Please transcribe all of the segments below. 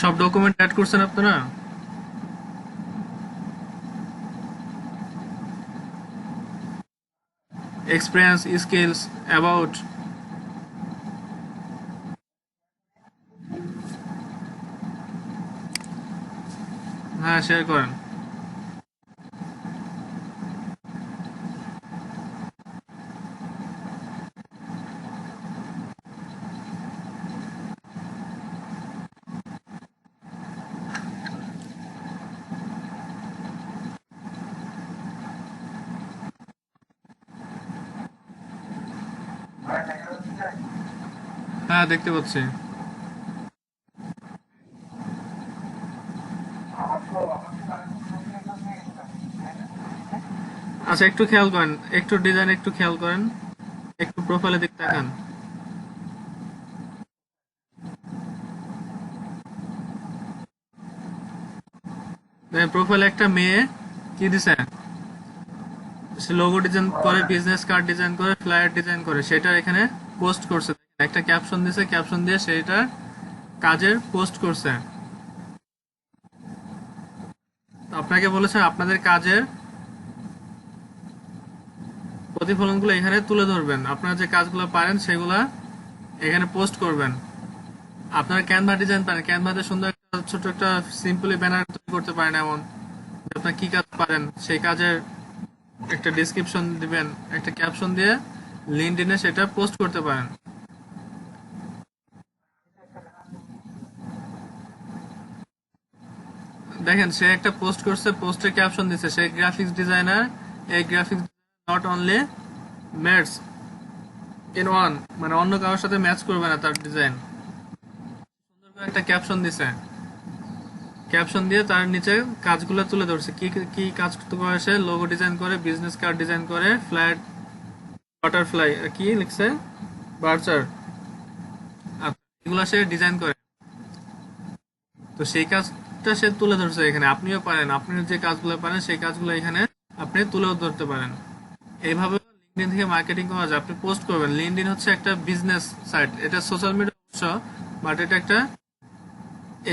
সব document add করছেন আপনারা? Experience, skills, about. হ্যাঁ, শেয়ার করেন। হ্যাঁ, দেখতে পাচ্ছি। আচ্ছা, একটু খেয়াল করেন, একটু ডিজাইন একটু খেয়াল করেন, একটু প্রোফাইলে দিক তাকান। প্রোফাইলে একটা মেয়ে কি দিছে, সে লোগো ডিজাইন করে, বিজনেস কার্ড ডিজাইন করে, ফ্লায়ার ডিজাইন করে, সেটা এখানে পোস্ট করছে। একটা ক্যাপশন দিছে, ক্যাপশন দিয়ে সেটা কাজের পোস্ট করছে। তো আপনাকে বলেছে আপনাদের কাজের প্রতিফলনগুলো এখানে তুলে ধরবেন, আপনারা যে কাজগুলো পারেন সেগুলা এখানে পোস্ট করবেন। আপনারা ক্যানভা ডিজাইন পারেন, ক্যানভাতে সুন্দর একটা ছোট একটা সিম্পলি ব্যানার তৈরি করতে পারেন, এমন যে আপনার কি কাজ পারেন সেই কাজের একটা ডেসক্রিপশন দিবেন, একটা ক্যাপশন দিয়ে লিঙ্কডইনে সেটা পোস্ট করতে পারেন। দেখেন, সে একটা পোস্ট করছে, পোস্টের ক্যাপশন দিচ্ছে সে গ্রাফিক্স ডিজাইনার। এই graphics not only mats in one, মানে অন্য কারোর সাথে ম্যাচ করবে না তার ডিজাইন। সুন্দর করে একটা ক্যাপশন দিছে, ক্যাপশন দিয়ে তার নিচে কাজগুলো তুলে ধরছে, কি কি কাজ করে। সে লোগো ডিজাইন করে, বিজনেস কার্ড ডিজাইন করে, ফ্ল্যাট, বাটারফ্লাই, কি লিখছে, বার্চার, এগুলো সে ডিজাইন করে। তো সেই কাজটা সে তুলে ধরছে এখানে। আপনিও পারেন, আপনি যে কাজগুলো পারেন সেই কাজগুলো এখানে আপনি তুলেও ধরতে পারেন। এইভাবে লিঙ্কডইন থেকে মার্কেটিং করা যায়। আপনি পোস্ট করবেন। লিঙ্কডইন হচ্ছে একটা বিজনেস সাইট, এটা সোশ্যাল মিডিয়া অবশ্য, বাট এটা একটা,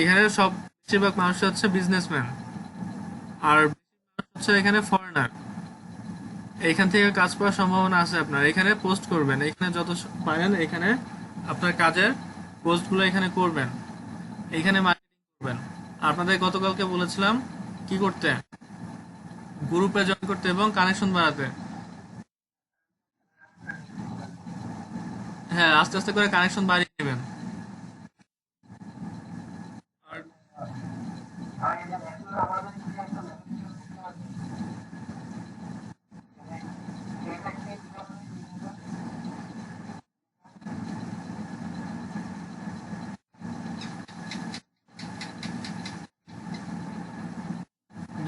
এখানে সব বেশিরভাগ মানুষ হচ্ছে বিজনেসম্যান, আর হচ্ছে এখানে ফরেনার। এইখান থেকে কাজ পাওয়ার সম্ভাবনা আছে আপনার। এখানে পোস্ট করবেন, এখানে যত পারেন এখানে আপনার কাজের পোস্টগুলো এখানে করবেন, এখানে মার্কেটিং করবেন। আপনাদের গতকালকে বলেছিলাম কি করতে, গ্রুপে জয়েন করতে এবং কানেকশন বাড়াতে। হ্যাঁ, আস্তে আস্তে করে কানেকশন বাড়িয়ে নেবেন। আর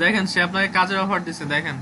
দেখেন, সে আপনাকে কাজের অফার দিচ্ছে, দেখেন।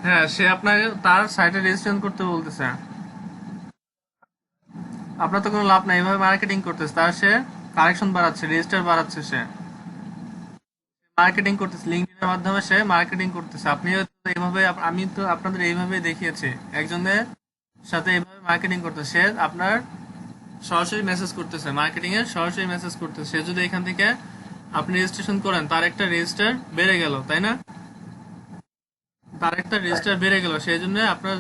হ্যাঁ, সে আপনাকে তার সাইটে রেজিস্ট্রেশন করতে বলতেছে। আপনার তো কোনো লাভ নাই, এভাবে মার্কেটিং করতেছে, তার সে কালেকশন বাড়াচ্ছে, রেজিস্টার বাড়াচ্ছে, সে মার্কেটিং করতেছে, লিঙ্কডইনের মাধ্যমে সে মার্কেটিং করতেছে। আপনিও তো এইভাবে, আমি তো আপনাদের এইভাবে দেখিয়েছি, একজনের সাথে এইভাবে মার্কেটিং করতেছে। সে আপনার সরাসরি মেসেজ করতেছে, মার্কেটিং এর সরাসরি মেসেজ করতেছে। সে যদি এখান থেকে আপনি রেজিস্ট্রেশন করেন, তার একটা রেজিস্টার বেড়ে গেল, তাই না? তার একটা রেজিস্টার বেড়ে গেল, সেই জন্য আপনার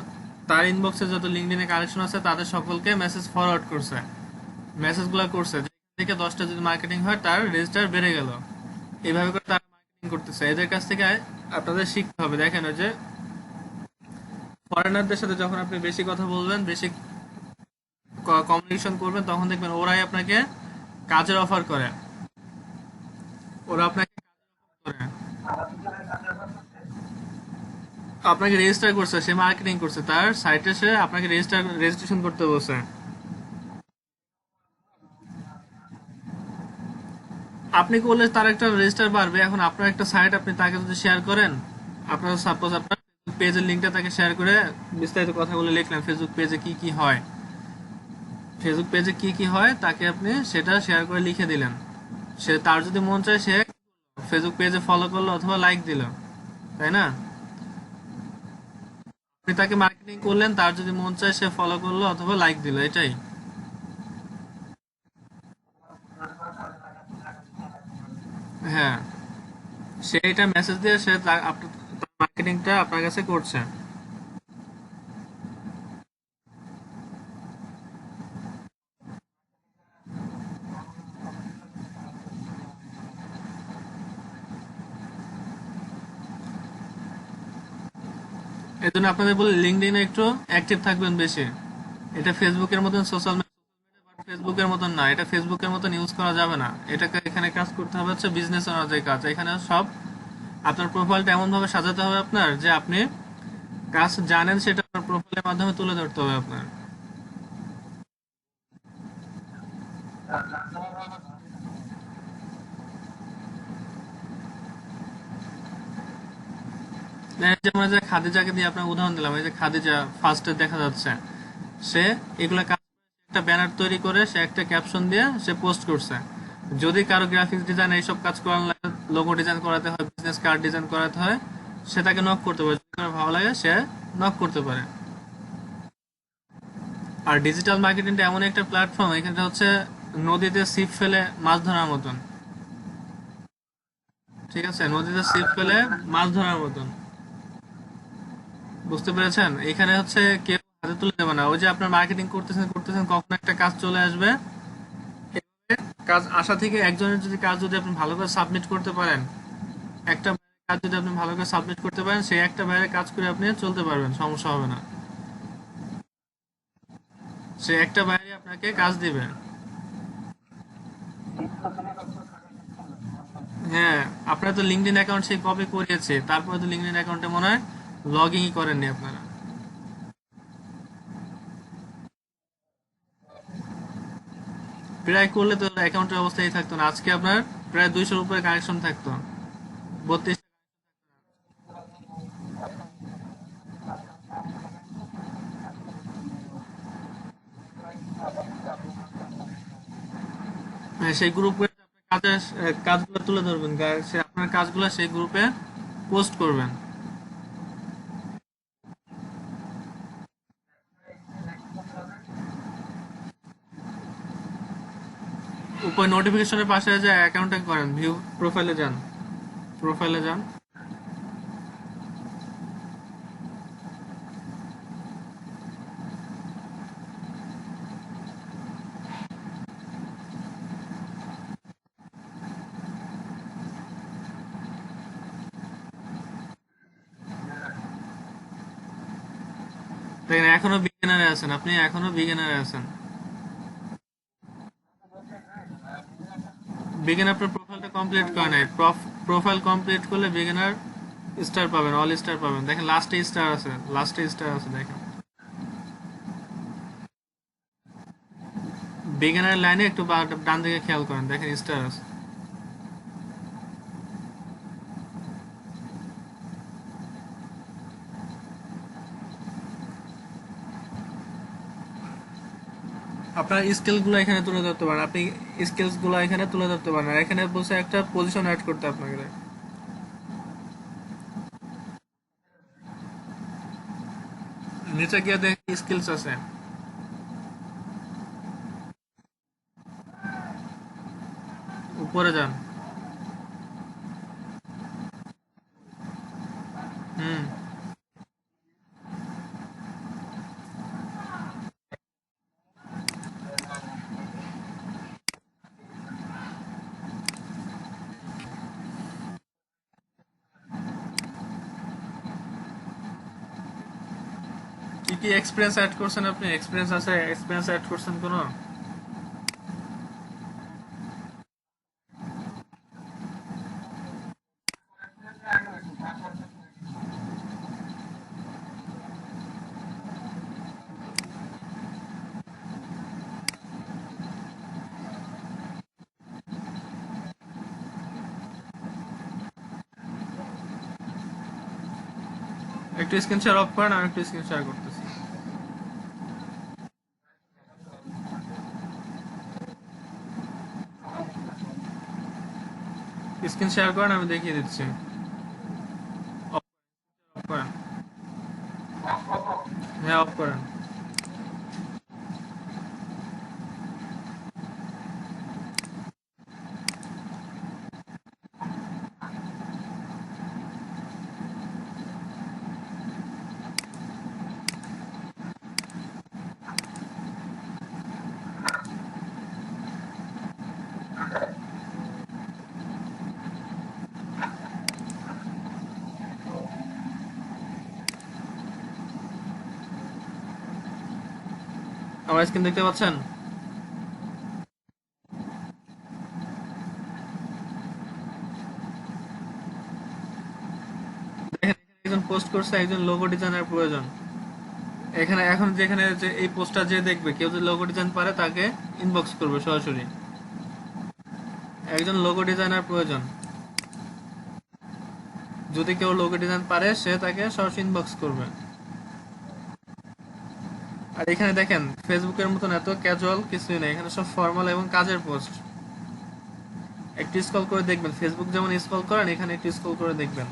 তার ইনবক্সে যত লিঙ্কডইনে কানেকশন আছে তাদের সকলকে মেসেজ ফরওয়ার্ড করছে, মেসেজগুলো করছে, যেখান থেকে 10টা যদি মার্কেটিং হয় তার রেজিস্টার বেড়ে গেল। এইভাবে করে তারা মার্কেটিং করতেছে। এদের কাছ থেকে আপনাদের শিখতে হবে। দেখেন, ওই যে ফরেনারদের সাথে যখন আপনি বেশি কথা বলবেন, বেশি কমিউনিকেশন করবেন, তখন দেখবেন ওরাই আপনাকে কাজের অফার করে। ওরা আপনাকে করে, আপনাকে রেজিস্টার করছে, সে মার্কেটিং করছে, তার সাইটে সে আপনাকে রেজিস্ট্রেশন করতে বলছে। আপনি করলে তার একটা রেজিস্টার বাড়বে। এখন আপনার একটা সাইট আপনি তাকে যদি শেয়ার করেন, আপনার সাপোজ আপনার পেজের লিঙ্কটা তাকে শেয়ার করে বিস্তারিত কথাগুলো লিখলেন, ফেসবুক পেজে কি কি হয়, ফেসবুক পেজে কি কি হয় তাকে আপনি সেটা শেয়ার করে লিখে দিলেন। সে তার যদি মন চায় সে ফেসবুক পেজে ফলো করলো অথবা লাইক দিল, তাই না? আপনি তাকে মার্কেটিং করলেন, তার যদি মন চায় সে ফলো করলো অথবা লাইক দিল, এটাই। হ্যাঁ, সে এটা মেসেজ দিয়ে সে আপনার মার্কেটিংটা আপনার কাছে করছে। এই জন্য আপনাদের বলি লিঙ্কডইনে একটু অ্যাক্টিভ থাকবেন বেশি। এটা ফেসবুকের মতন সোশ্যাল মিডিয়া, ফেসবুকের মতন না, এটা ফেসবুকের মতন ইউজ করা যাবে না। এটাকে এখানে কাজ করতে হবে হচ্ছে বিজনেস অনুযায়ী কাজ। এখানে সব আপনার প্রোফাইলটা এমন ভাবে সাজাতে হবে আপনার, যে আপনি কাজ জানেন সেটা আপনার প্রোফাইলের মাধ্যমে তুলে ধরতে হবে আপনার। যেমন এই যে খাদিজাকে দিয়ে আপনার উদাহরণ দিলাম, এই যে খাদিজা ফার্স্টে দেখা যাচ্ছে, সে এগুলা কাজ করে, সে একটা ব্যানার তৈরি করে সে একটা ক্যাপশন দিয়ে সে পোস্ট করছে। যদি কারো গ্রাফিক্স ডিজাইন এইসব কাজ করার লাগে, লোগো ডিজাইন করাতে হয়, বিজনেস কার্ড ডিজাইন করাতে হয়, সে তাকে নক করতে পারে, যদি কারো ভালো লাগে সে নক করতে পারে। আর ডিজিটাল মার্কেটিংটা এমন একটা প্ল্যাটফর্ম, এখানে হচ্ছে নদীতে ছিপ ফেলে মাছ ধরার মতন। ঠিক আছে, নদীতে ছিপ ফেলে মাছ ধরার মতন। বুঝতে পেরেছেন? এখানে হচ্ছে কেউ হাতে তুলে দেবে না। ওই যে আপনার মার্কেটিং করতেছেন করতেছেন, কখন একটা কাজ চলে আসবে। এভাবে কাজ আসা থেকে একজনের যদি কাজ যদি আপনি ভালো করে সাবমিট করতে পারেন, একটা বাইরের কাজ যদি আপনি ভালো করে সাবমিট করতে পারেন, সেই একটা বাইরে কাজ করে আপনি চলতে পারবেন, সমস্যা হবে না। সে একটা বাইরে আপনাকে কাজ দিবে। হ্যাঁ, আপনার তো লিঙ্কডইন অ্যাকাউন্ট সেই কবে করিয়েছে, তারপরে তো লিঙ্কডইন অ্যাকাউন্টে মনে হয় লগ ইনই করেননি আপনারা। প্রায় করলে তো অ্যাকাউন্টের অবস্থায় থাকতো না, আজকে আপনার প্রায় 200-র উপরে কানেকশন থাকতো। 32। হ্যাঁ, সেই গ্রুপে আপনার কাজের কাজগুলো তুলে ধরবেন, সে আপনার কাজগুলো সেই গ্রুপে পোস্ট করবেন। উপরে নোটিফিকেশনের পাশে যে অ্যাকাউন্টে করেন, ভিউ প্রোফাইলে যান, প্রোফাইলে যান। দেখেন এখনো বিগিনারে আছেন, আপনি এখনো বিগিনারে আছেন। বিগিনার আপনার প্রোফাইলটা কমপ্লিট করে নাই, প্রোফাইল কমপ্লিট করলে বিগিনার স্টার পাবেন, অল স্টার পাবেন। দেখেন লাস্টে স্টার আছে, লাস্টে স্টার আছে দেখেন। বিগিনার লাইনে একটু ডান দিকে খেয়াল করেন, দেখেন স্টার আছে। আপনার স্কিল গুলো এখানে তুলে ধরতে পারেন, আপনি স্কিলস গুলো এখানে তুলে ধরতে পারেন। আর এখানে বসে একটা পজিশন অ্যাড করতে আপনাকে। নিচে গিয়ে দেখেন স্কিলস আছে। উপরে যান। হুম। কি কি এক্সপিরিয়েন্স অ্যাড করছেন আপনি? এক্সপিরিয়েন্স আছে, এক্সপিরিয়েন্স অ্যাড করছেন কোনো? একটু স্ক্রিন শেয়ার অফ করেন, আমি একটু স্ক্রিন শেয়ার করতেছি। স্ক্রিন শেয়ার করেন, আমি দেখিয়ে দিচ্ছি। অফ করেন। হ্যাঁ, অফ করেন। আমার স্ক্রিন দেখতে পাচ্ছেন? দেখেন, একজন পোস্ট করছে, একজন লোগো ডিজাইনের প্রয়োজন। এখানে এখন যেখানে যে এই পোস্টটা যে দেখবে, কেউ যদি লোগো ডিজাইন পারে তাকে ইনবক্স করবে সরাসরি। একজন লোগো ডিজাইনার প্রয়োজন। যদি কেউ লোগো ডিজাইন পারে, সে তাকে সরাসরি ইনবক্স করবে। আর এখানে দেখেন, ফেসবুকের মতন এত ক্যাজুয়াল কিছুই নেই, এখানে সব ফর্মাল এবং কাজের পোস্ট। একটু স্ক্রল করে দেখবেন, ফেসবুক যেমন স্ক্রল করেন, এখানে একটু স্ক্রল করে দেখবেন।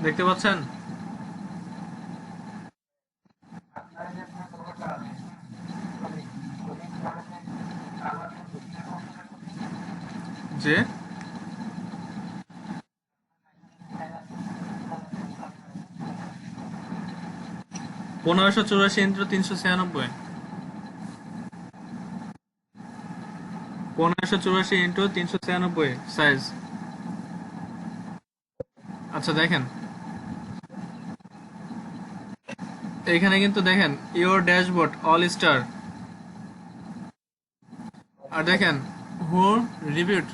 দেখতে পাচ্ছেন? যে 1584 × 396, 1584 × 396 সাইজ। আচ্ছা দেখেন, এখানে কিন্তু দেখেন ইওর ড্যাশবোর্ড অল স্টার। আর দেখেন, who reviewed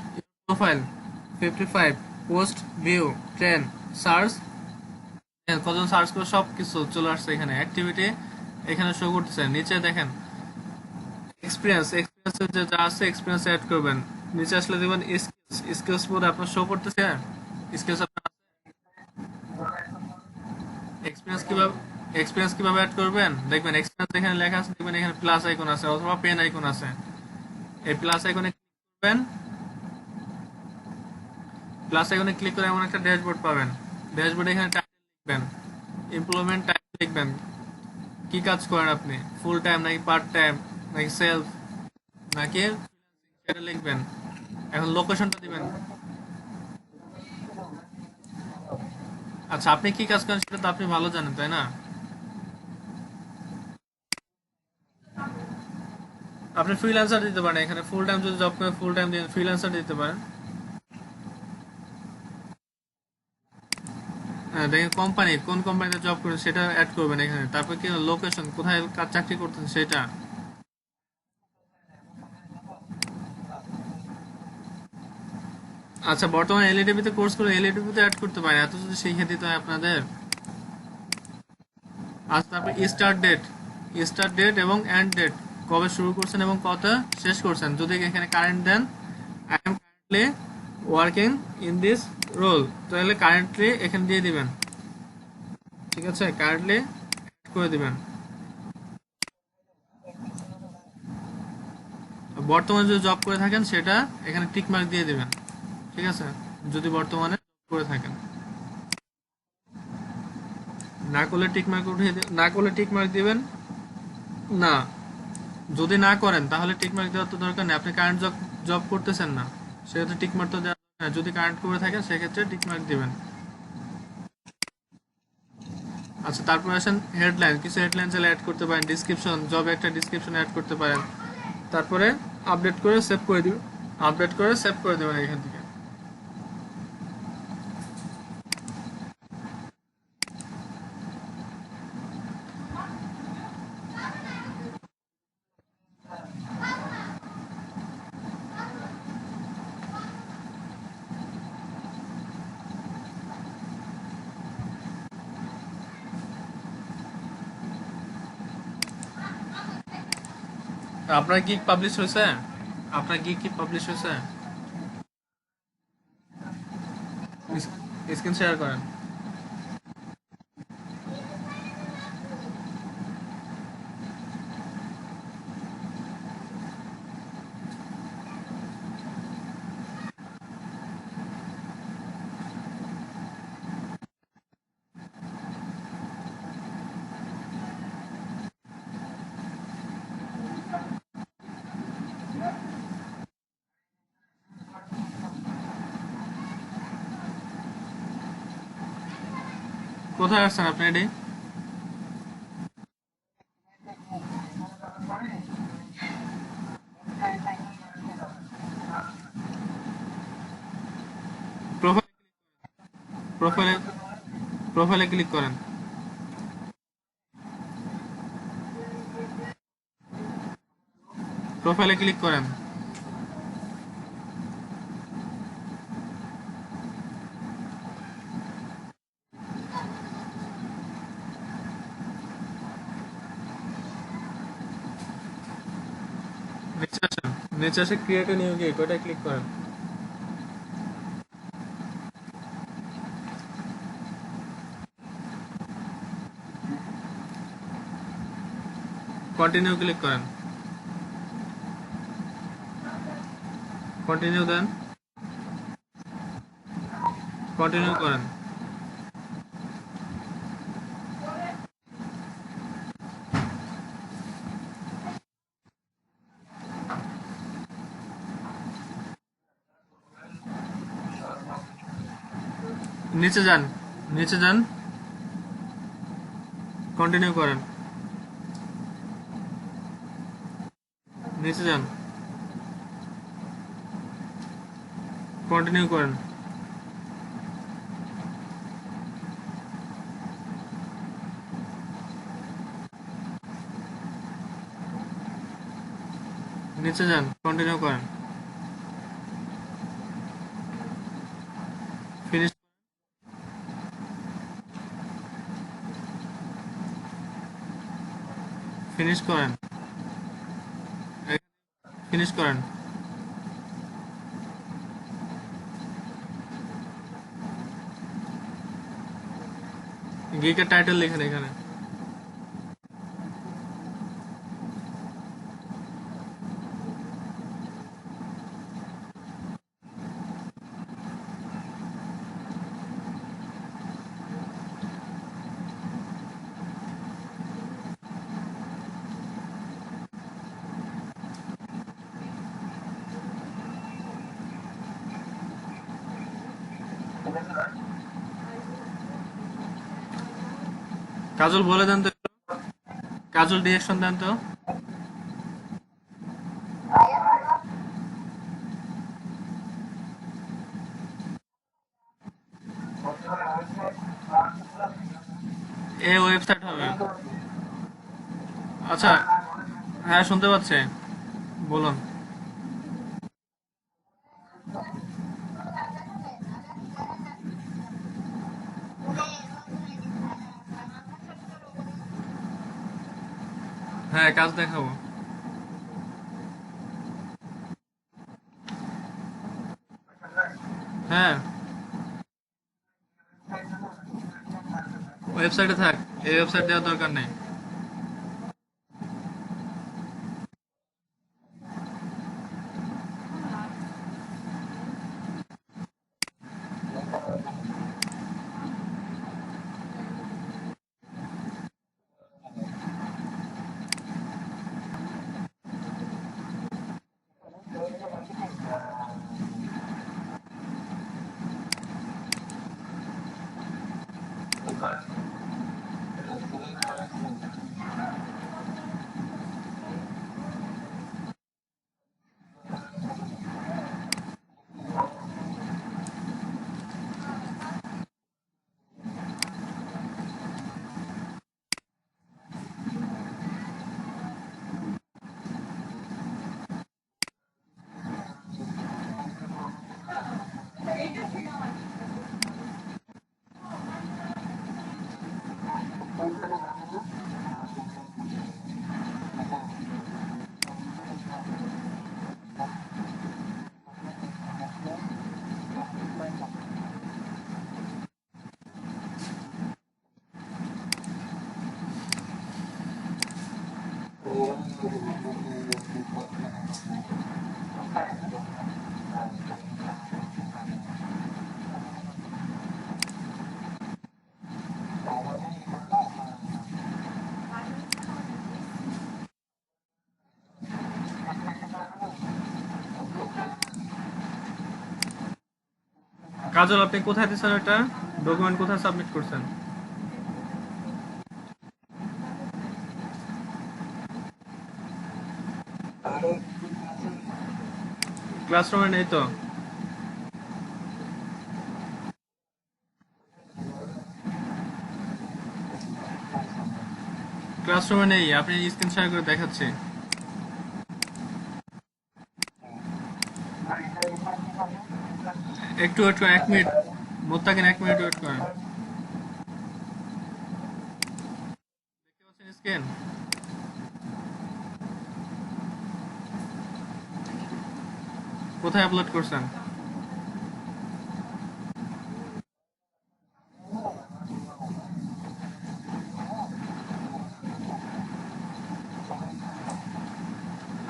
profile 55, post view 10, search কজন সার্চ করে সব কিছু চলে আসছে এখানে। অ্যাক্টিভিটি এখানে শো করতেছে। নিচে দেখেন এক্সপিরিয়েন্স যে যা আছে, এক্সপিরিয়েন্স অ্যাড করবেন। নিচে আসলে দেখবেন স্কিলস পরে আপনার শো করতেছে। স্কিলস এক্সপিরিয়েন্স কিভাবে অ্যাড করবেন দেখবেন। এক্সপিরিয়েন্স এখানে লেখা আছে, দেখবেন এখানে প্লাস আইকন আছে অথবা পেন আইকন আছে। এই প্লাস আইকনে ক্লিক করবেন। প্লাস আইকনে ক্লিক করে এমন একটা ড্যাশবোর্ড পাবেন। ড্যাশবোর্ডে এখানে টাইটেল লিখবেন, এমপ্লয়মেন্ট টাইটেল লিখবেন, কি কাজ করেন আপনি, ফুল টাইম নাকি পার্ট টাইম নাকি সেলফ নাকি সেটা লিখবেন। এখন লোকেশনটা দিবেন। আচ্ছা, আপনি কি কাজ করেন সেটা তো আপনি ভালো জানেন, তাই না? আপনি ফ্রিল্যান্সার দিতে পারেন। এখানে ফুল টাইম যদি জব করেন, ফুল টাইম দিয়ে ফ্রিল্যান্সার দিতে পারেন। হ্যাঁ, দেখেন কোম্পানি, কোন কোম্পানিতে জব করেন সেটা অ্যাড করবেন এখানে। তারপর কি লোকেশন, কোথায় কাজ চাকরি করতেছেন সেটা। আচ্ছা, বর্তমানে এলইডিবি তে কোর্স করে এলইডিবি তে অ্যাড করতে পারেন, এত যদি শিখে দিতে হয় আপনাদের। আচ্ছা, তারপর স্টার্ট ডেট এবং এন্ড ডেট, কবে শুরু করছেন এবং কত শেষ করছেন। যদি এখানে কারেন্ট দেন, I am currently working in this role, তাহলে কারেন্টলি এখানে দিয়ে দিবেন। ঠিক আছে, কারেন্টলি করে দিবেন। বর্তমানে যদি জব করে থাকেন সেটা এখানে টিক মার্ক দিয়ে দিবেন। ঠিক আছে, যদি বর্তমানে জব করে থাকেন। না করলে টিক মার্ক উঠিয়ে না করলে টিক মার্ক দিবেন না। যদি না করেন তাহলে টিক মার্ক দেওয়ার তো দরকার নেই, আপনি কারেন্ট জব জব করতেছেন না, সেক্ষেত্রে টিক মার্ক তো দেওয়া দরকার নেই। যদি কারেন্ট করে থাকেন সেক্ষেত্রে টিক মার্ক দিবেন। আচ্ছা, তারপর আসেন হেডলাইন। কিছু হেডলাইন চাইলে অ্যাড করতে পারেন। ডিসক্রিপশন, জবে একটা ডিসক্রিপশন অ্যাড করতে পারেন। তারপরে আপডেট করে সেভ করে দিবেন। আপডেট করে সেভ করে দেবেন এখান থেকে। আপনার গিগ পাবলিশ হয়েছে? আপনার গিগ কি পাবলিশ হয়েছে? স্ক্রিন শেয়ার করেন। কোথায় আসছেন আপনি এটি? প্রোফাইল প্রোফাইলে প্রোফাইলে ক্লিক করেন। প্রোফাইলে ক্লিক করেন। নিচে আসেন। নিচে এসে ক্রিয়েট নিউ গিগ ওটাই ক্লিক করেন। কন্টিনিউ ক্লিক করেন। কন্টিনিউ দেন। কন্টিনিউ করেন। নিচে যান। নিচে যান। কন্টিনিউ করেন। নিচে যান। কন্টিনিউ করেন। নিচে যান। কন্টিনিউ করেন। ফিনিশ। ফিনিশ করেন। ফিনিশ করেন। গিকের টাইটেল লিখেন এখানে। কাজল বলে দেন তো একটু। কাজল ডিরেকশন দেন তো। এ ওয়েবসাইট হবে। আচ্ছা। হ্যাঁ শুনতে পাচ্ছে। বলুন। হ্যাঁ কাজ দেখাবো। হ্যাঁ ওয়েবসাইটে থাক। এই ওয়েবসাইট দেওয়ার দরকার নেই। কাজল আপনি কোথায় দিচ্ছেন এটা? ডকুমেন্ট কোথায় সাবমিট করছেন? ক্লাসরুমে নেই তো? ক্লাসরুমে নেই, আপনি স্ক্রিন শেয়ার করে দেখাচ্ছি। একটু ওয়েট করেন, 1 মিনিট। মোত্তাকিন 1 মিনিট ওয়েট করেন। দেখতে পাচ্ছেন স্ক্রিন? কোথায় আপলোড করছেন?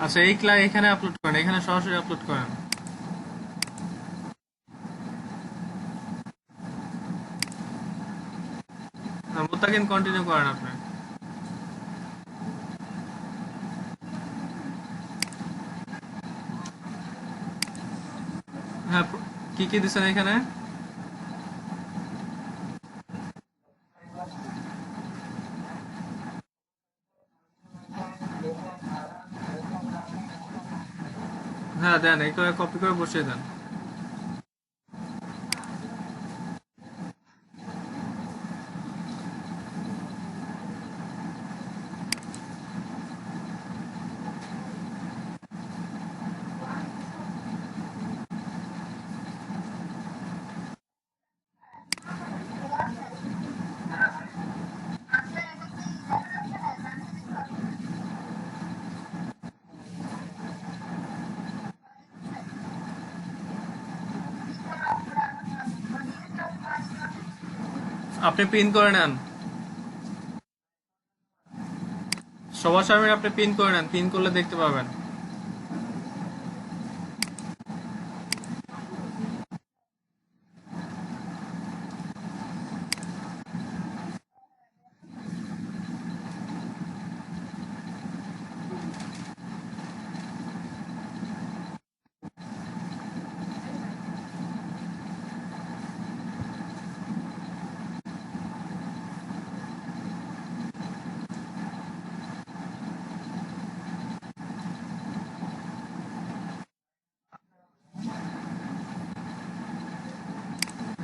আচ্ছা, এই ক্লাস এখানে আপলোড করেন, এখানে সরাসরি আপলোড করেন। মোত্তাকিন কন্টিনিউ করেন আপনি। হ্যাঁ, কি কি দিচ্ছেন এখানে? হ্যাঁ দেন, এই করে কপি করে বসিয়ে দেন। আপনি পিন করে নেন, সবার সামনে আপনি পিন করে নেন, পিন করলে দেখতে পাবেন।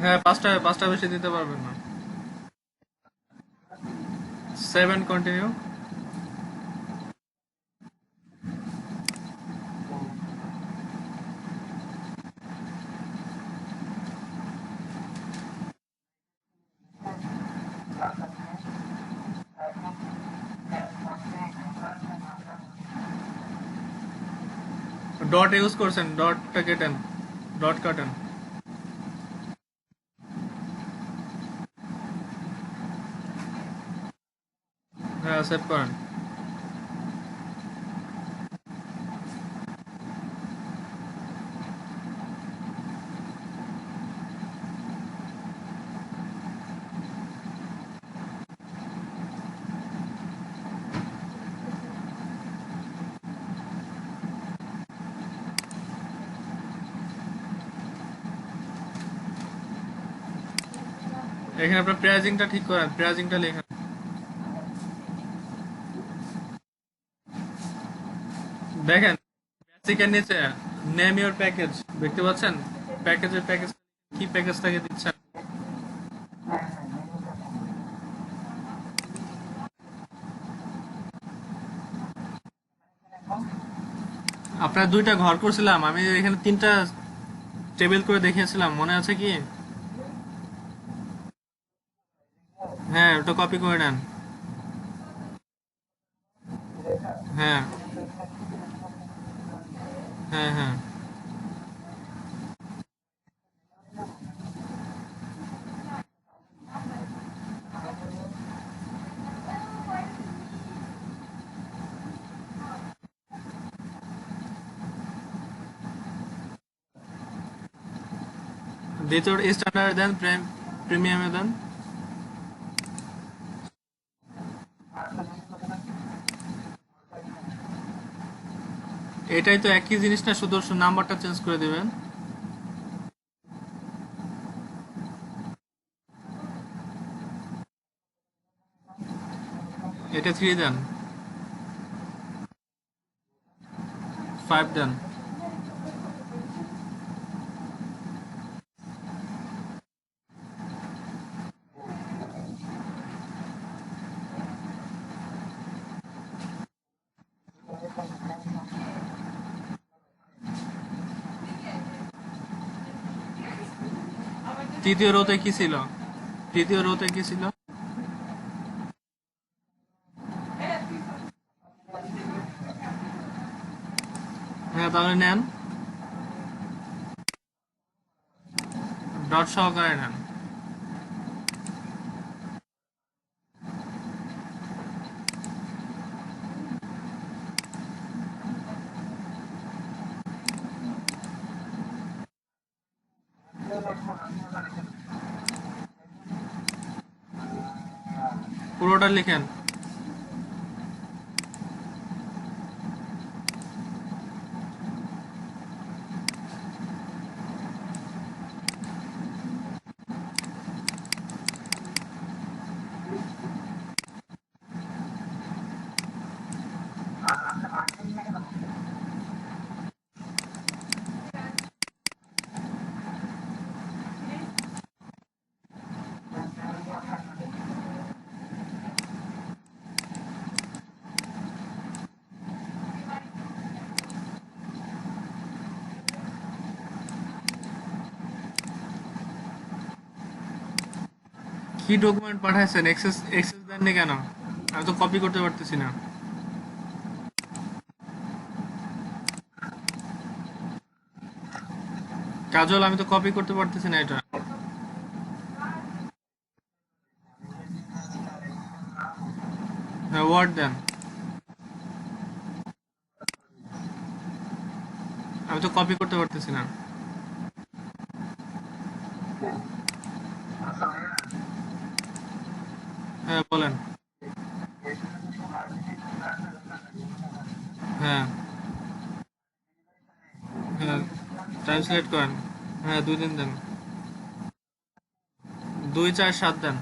হ্যাঁ, পাঁচটা পাঁচটা বেশি দিতে পারবেন না। 7 কন্টিনিউ। ডট ইউজ করছেন, ডটটা কেটেন, ডট কাটেন। হ্যাঁ, সেভ করেন। এখানে আপনার প্রাইজিংটা ঠিক করেন, প্রাইজিংটা লেখেন। দেখেন বেসিকের নিচে নেম ইওর প্যাকেজ দেখতে পাচ্ছেন? প্যাকেজের প্যাকেজ কি প্যাকেজটাকে দিচ্ছেন? আপনার 2টা ঘর করছিলাম আমি, এখানে 3টা টেবিল করে দেখিয়েছিলাম, মনে আছে কি? হ্যাঁ, ওটা কপি করে নেন। হ্যাঁ, হ্যাঁ, হ্যাঁ। দ্বিতীয় স্ট্যান্ডার্ড দেন, প্রিমিয়ামে দেন। এটাই তো একই জিনিস না, শুধু নাম্বারটা চেঞ্জ করে দিবেন। এটা 3 দেন, 5 দেন। তৃতীয় রোতে কি ছিল? তৃতীয় রোতে কি ছিল? হ্যাঁ, তাহলে নেন, ডট সহকারে নেন। পুরোটা লিখেন। কি ডকুমেন্ট পাঠাইছেন? এক্সেস এক্সেস দেননি কেন? আমি তো কপি করতে পারতেছি না। কাজল, আমি তো কপি করতে পারতেছি না এটা। হ্যাঁ, ওয়ার্ড দেন। আমি তো কপি করতে পারতেছি না। হ্যাঁ, বলেন। হ্যাঁ, হ্যাঁ, টাইম সিলেক্ট করেন। হ্যাঁ, 2 দিন দেন। 2, 4, 7 দেন।